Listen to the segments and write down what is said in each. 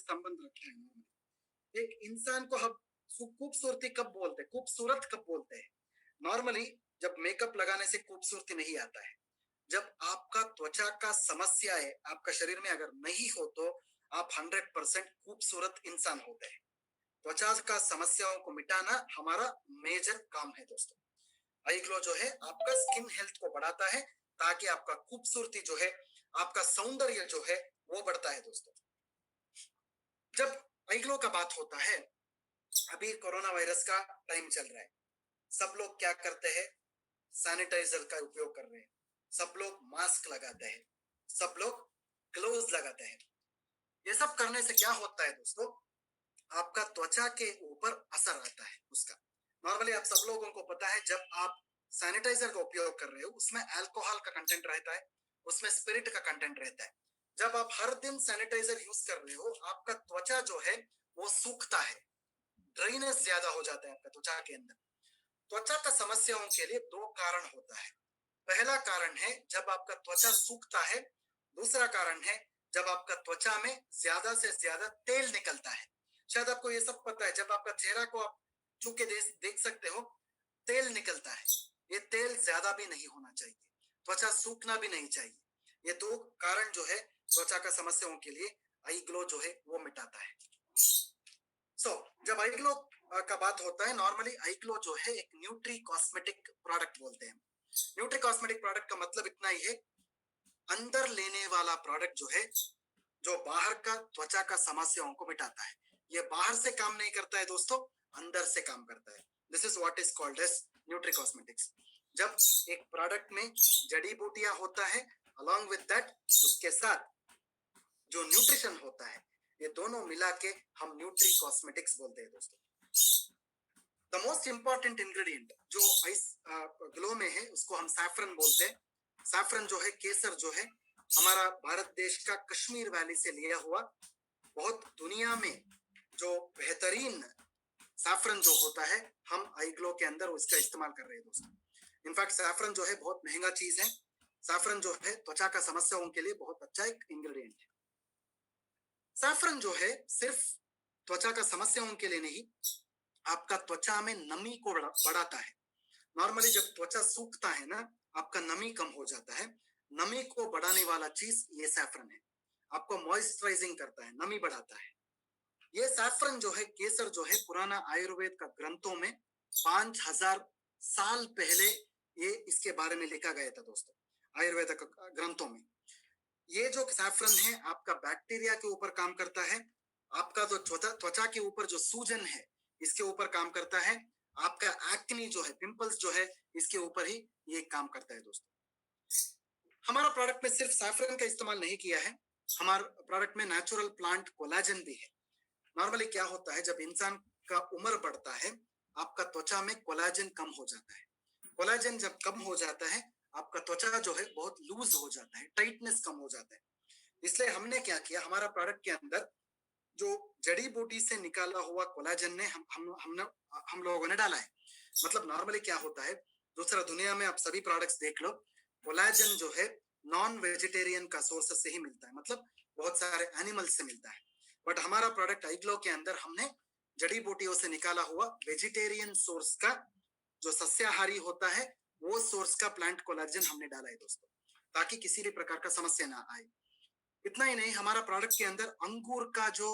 संबंध रखा है। एक इंसान को हम खूबसूरती कब बोलते हैं, खूबसूरत कब बोलते हैं? नॉर्मली जब मेकअप लगाने से खूबसूरती नहीं आता है, जब आपका त्वचा का समस्या है आपका शरीर में अगर नहीं हो तो आप 100% खूबसूरत इंसान होते हैं। त्वचा का समस्याओं को मिटाना हमारा मेजर काम है दोस्तों। आई ग्लो जो है आपका स्किन हेल्थ को बढ़ाता है ताकि आपका खूबसूरती जो है, आपका सौंदर्य जो है वो बढ़ता है दोस्तों। जब आई ग्लो का बात होता है, अभी कोरोना वायरस का टाइम चल रहा है, सब लोग क्या करते हैं, सैनिटाइजर का उपयोग कर रहे हैं, सब लोग मास्क लगाते हैं, सब लोग ग्लोव्स लगाते हैं। ये सब करने से क्या होता है दोस्तों, आपका त्वचा के ऊपर असर आता है उसका। नॉर्मली आप सब लोगों को पता है, जब आप सैनिटाइजर का उपयोग कर रहे हो उसमें अल्कोहल का कंटेंट रहता है, उसमें स्पिरिट का कंटेंट रहता है। जब आप हर दिन सैनिटाइजर यूज कर रहे हो, आपका त्वचा जो है वो सूखता है, ड्राइनेस ज्यादा हो जाता है आपका त्वचा के अंदर। त्वचा का समस्याओं के लिए दो कारण होता है। पहला कारण है जब आपका त्वचा सूखता है, दूसरा कारण है जब आपका त्वचा में ज्यादा से ज्यादा तेल निकलता है। शायद आपको ये सब पता है, जब आपका चेहरा को आप छू के देख सकते हो, तेल निकलता है। ये तेल ज्यादा भी नहीं होना चाहिए, त्वचा सूखना भी नहीं चाहिए। ये दो कारण जो है त्वचा का समस्याओं के लिए आई ग्लो जो है वो मिटाता है। जब आई ग्लो का बात होता है, नॉर्मली आई ग्लो जो है एक न्यूट्री कॉस्मेटिक प्रोडक्ट बोलते हैं। न्यूट्री कॉस्मेटिक प्रोडक्ट का मतलब इतना ही है, अंदर लेने वाला प्रोडक्ट जो है, जो बाहर का त्वचा का समस्याओं को मिटाता है। ये बाहर से काम नहीं करता है दोस्तों, अंदर से काम करता है। This is what is called as nutri cosmetics. जब एक प्रोडक्ट में जड़ी बूटियां होता है, अलॉन्ग विद दैट उसके साथ जो न्यूट्रिशन होता है, ये दोनों मिला के हम न्यूट्री कॉस्मेटिक्स बोलते हैं दोस्तों। द मोस्ट इंपॉर्टेंट इंग्रेडिएंट जो आइस ग्लो में है उसको हम सैफरन बोलते हैं। सैफरन जो है, केसर जो है, हमारा भारत देश का कश्मीर वैली से लिया हुआ, बहुत दुनिया में जो बेहतरीन सैफरन जो होता है, हम आई ग्लो के अंदर उसका इस्तेमाल कर रहे हैं दोस्तों। इनफैक्ट सैफरन जो है बहुत महंगा चीज है। सैफरन जो है त्वचा का समस्याओं के लिए बहुत अच्छा एक इंग्रेडिएंट है। सैफरन जो है सिर्फ त्वचा का समस्याओं के लिए नहीं, आपका त्वचा में नमी को बढ़ाता है। नॉर्मली जब त्वचा सूखता है ना, आपका नमी कम हो जाता है। नमी को बढ़ाने वाला चीज ये सैफरन है। आपको मॉइस्चराइजिंग करता है, नमी बढ़ाता है। ये सैफरन जो है, केसर जो है, पुराना आयुर्वेद का ग्रंथों में 5000 साल पहले ये इसके बारे में लिखा गया था दोस्तों, आयुर्वेद का ग्रंथों में। ये जो सैफरन है आपका बैक्टीरिया के ऊपर काम करता है, आपका जो त्वचा के ऊपर जो सूजन है इसके ऊपर काम करता है, आपका एक्ने जो है, पिंपल्स जो है, इसके ऊपर ही ये काम करता है दोस्तों। हमारा प्रोडक्ट में सिर्फ सैफरन का इस्तेमाल नहीं किया है, हमारे प्रोडक्ट में नेचुरल प्लांट कोलाजन भी है। नॉर्मली क्या होता है, जब इंसान का उम्र बढ़ता है, आपका त्वचा में कोलाजन कम हो जाता है। कोलाजन जब कम हो जाता है, आपका त्वचा जो है बहुत लूज हो जाता है, टाइटनेस कम हो जाता है। इसलिए हमने क्या किया, हमारा प्रोडक्ट के अंदर जो जड़ी बूटी से निकाला हुआ कोलाजन ने हम लोगों ने डाला है। मतलब नॉर्मली क्या होता है, दूसरा दुनिया में आप सभी प्रोडक्ट्स देख लो, कोलाजन जो है नॉन वेजिटेरियन का सोर्स से ही मिलता है, मतलब बहुत सारे एनिमल से मिलता है। बट हमारा प्रोडक्ट आई ग्लो के अंदर हमने जड़ी बूटियों से निकाला हुआ वेजिटेरियन सोर्स का, जो सस्याहारी होता है, वो सोर्स का प्लांट कोलाजन हमने डाला है दोस्तों, ताकि किसी भी प्रकार का समस्या ना आए। इतना ही नहीं, हमारा प्रोडक्ट के अंदर अंगूर का जो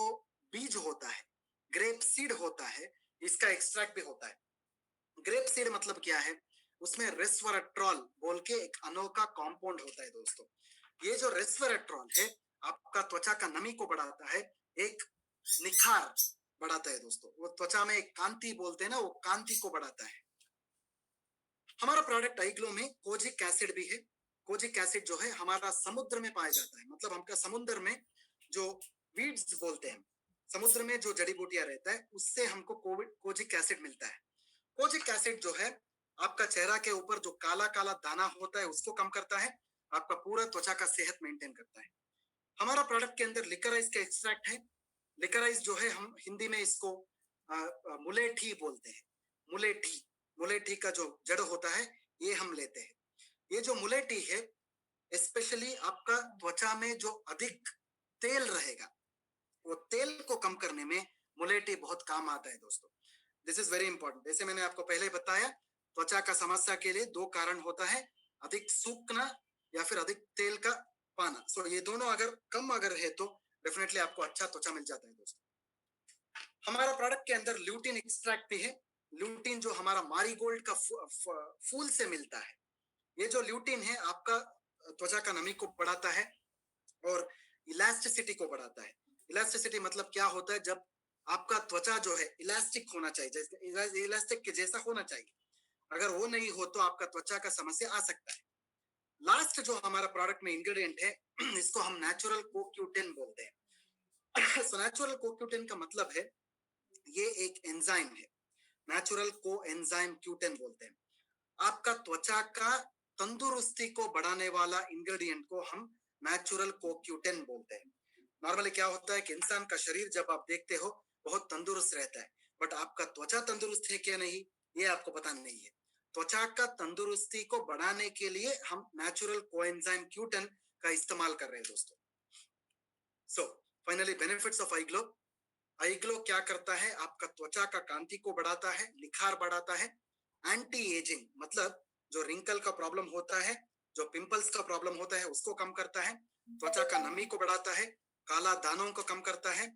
बीज होता है, ग्रेप सीड होता है, इसका एक्सट्रैक्ट भी होता है। ग्रेप सीड मतलब क्या है, उसमें रेस्वराट्रॉल बोल के एक अनोखा कंपाउंड होता है दोस्तों। ये जो रेस्वराट्रॉल है आपका त्वचा का नमी को बढ़ाता है, एक निखार बढ़ाता है दोस्तों। वो त्वचा में एक कांति बोलते हैं ना, वो कांति को बढ़ाता है। हमारा प्रोडक्ट आई ग्लो में कोजिक एसिड भी है। कोजिक एसिड जो है हमारा समुद्र में पाया जाता है, मतलब हमका समुद्र में जो वीड्स बोलते हैं, समुद्र में जो जड़ी बूटियां रहता है उससे हमको कोजिक एसिड मिलता है। कोजिक एसिड जो है आपका चेहरा के ऊपर जो काला काला दाना होता है उसको कम करता है, आपका पूरा त्वचा का सेहत मेंटेन करता है। हमारा प्रोडक्ट के अंदर लिकराइज का एक्सट्रैक्ट है। लिकराइज जो है हम हिंदी में इसको मुलेठी बोलते हैं। मुलेठी, मुलेठी का जो जड़ होता है ये हम लेते हैं। ये जो मुलेठी है स्पेशली आपका त्वचा में जो अधिक तेल रहेगा वो तेल को कम करने में मुलेठी बहुत काम आता है दोस्तों। This is very important. जैसे मैंने आपको पहले बताया, त्वचा का समस्या के लिए दो कारण होता है, अधिक सूखना या फिर अधिक तेल का पाना। सो ये दोनों अगर कम अगर है तो डेफिनेटली आपको अच्छा त्वचा मिल जाता है दोस्तों। हमारा प्रोडक्ट के अंदर ल्यूटिन एक्सट्रैक्ट भी है। ल्यूटिन जो हमारा मारीगोल्ड का फूल से मिलता है। ये जो ल्यूटिन है आपका त्वचा का नमी को बढ़ाता है और इलास्टिसिटी को बढ़ाता है। इलास्टिसिटी मतलब क्या होता है, जब आपका त्वचा जो है इलास्टिक होना चाहिए, जैसे इलास्टिक के जैसा होना चाहिए, अगर वो नहीं हो तो आपका त्वचा का समस्या आ सकता है। लास्ट जो हमारा प्रोडक्ट में इंग्रेडिएंट है, इसको हम नेचुरल कोक्यूटेन बोलते हैं। सो नेचुरल कोक्यूटेन का मतलब है ये एक एंजाइम है, नेचुरल को एंजाइम क्यूटेन बोलते हैं। आपका त्वचा का तंदुरुस्ती को बढ़ाने वाला इंग्रेडिएंट को हम नेचुरल कोक्यूटेन बोलते हैं। नॉर्मली क्या होता है कि इंसान का शरीर जब आप देखते हो बहुत तंदुरुस्त रहता है, बट आपका त्वचा तंदुरुस्त है क्या नहीं ये आपको पता नहीं है। त्वचा का तंदुरुस्ती को बढ़ाने के लिए हम नेचुरल कोएंजाइम क्यूटेन का इस्तेमाल कर रहे हैं दोस्तों। So finally benefits of I glow. I glow क्या करता है, आपका त्वचा का कांति को बढ़ाता है, निखार बढ़ाता है। एंटी एजिंग मतलब जो रिंकल का प्रॉब्लम होता है, जो पिंपल्स का प्रॉब्लम होता है उसको कम करता है। त्वचा का नमी को बढ़ाता है, काला दानों को कम करता है,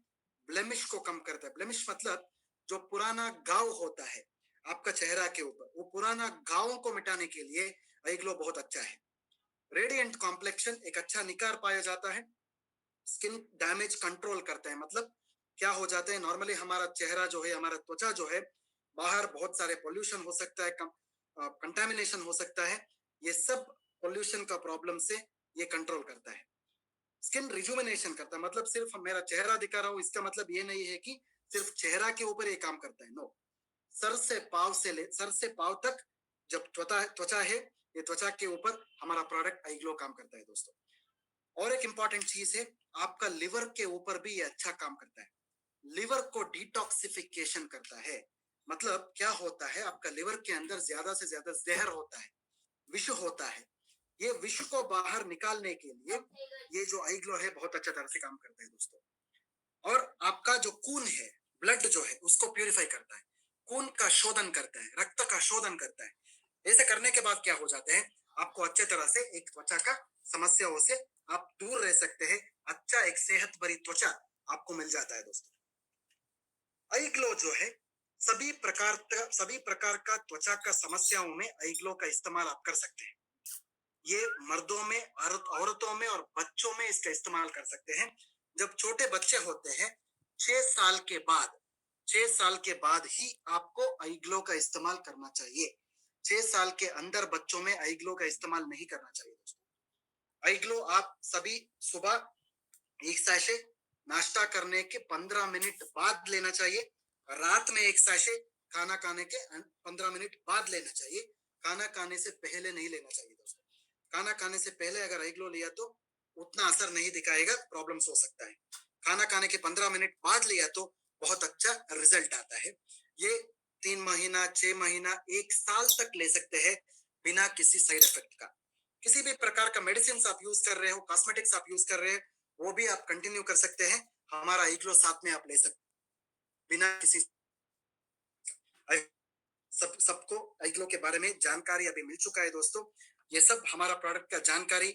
ब्लेमिश को कम करता है। ब्लेमिश मतलब जो पुराना घाव होता है आपका चेहरा के ऊपर, वो पुराना घावों को मिटाने के लिए आई ग्लो बहुत अच्छा है। रेडिएंट कॉम्प्लेक्शन, एक अच्छा निखार पाया जाता है। स्किन डैमेज कंट्रोल करता है, मतलब क्या हो जाता है, नॉर्मली हमारा चेहरा जो है, हमारा त्वचा जो है, बाहर बहुत सारे पोल्यूशन हो सकता है, कंटामिनेशन हो सकता है, ये सब पोल्यूशन का प्रॉब्लम से ये कंट्रोल करता है। स्किन रिजुमिनेशन करता है, मतलब सिर्फ मेरा चेहरा दिखा रहा हूं इसका मतलब ये नहीं है कि सिर्फ चेहरा के ऊपर ये काम करता है, नो। सर से पाव तक जब त्वचा त्वचा है, ये त्वचा के ऊपर हमारा प्रोडक्ट आई ग्लो काम करता है दोस्तों। और एक इंपॉर्टेंट चीज है, आपका लिवर के ऊपर भी ये अच्छा काम करता है। लिवर को डिटॉक्सिफिकेशन करता है। मतलब क्या होता है, आपका लिवर के अंदर ज्यादा से ज्यादा जहर होता है, विष होता है। ये विष को बाहर निकालने के लिए ये जो आई ग्लो है बहुत अच्छा तरह से काम करता है दोस्तों। और आपका जो खून है, ब्लड जो है उसको प्यूरिफाई करता है, खून का शोधन करता है, रक्त का शोधन करता है। ऐसे करने के बाद क्या हो जाता है, आपको अच्छे तरह से एक त्वचा का समस्याओं से आप दूर रह सकते हैं। अच्छा एक सेहत भरी त्वचा आपको मिल जाता है दोस्तों। आई ग्लो जो है सभी प्रकार का त्वचा का समस्याओं में आई ग्लो का इस्तेमाल आप कर सकते हैं। ये मर्दों में, औरतों में और बच्चों में इसका इस्तेमाल कर सकते हैं। जब छोटे बच्चे होते हैं 6 साल के बाद, 6 साल के बाद ही आपको आई ग्लो का इस्तेमाल करना चाहिए। 6 साल के अंदर बच्चों में आई ग्लो का इस्तेमाल नहीं करना चाहिए दोस्तों। आई ग्लो आप सभी सुबह एक सैशे नाश्ता करने के 15 मिनट बाद लेना चाहिए। रात में एक सैशे खाना खाने के 15 मिनट बाद लेना चाहिए। खाना खाने से पहले नहीं लेना चाहिए दोस्तों। खाना खाने से पहले अगर आई ग्लो लिया तो उतना असर नहीं दिखाएगा, प्रॉब्लम्स हो सकता है। खाना खाने के 15 मिनट बाद लिया तो बहुत अच्छा रिजल्ट आता है। ये 3 महीना, 6 महीना, 1 साल तक ले सकते हैं बिना किसी साइड इफेक्ट का। किसी भी प्रकार का मेडिसिन आप यूज कर रहे हो, कॉस्मेटिक्स आप यूज कर रहे हैं, वो भी आप कंटिन्यू कर सकते हैं। हमारा आई ग्लो साथ में आप ले सकते बिना किसी। सबको आई ग्लो के बारे में जानकारी अभी मिल चुका है दोस्तों। ये सब हमारा प्रोडक्ट का जानकारी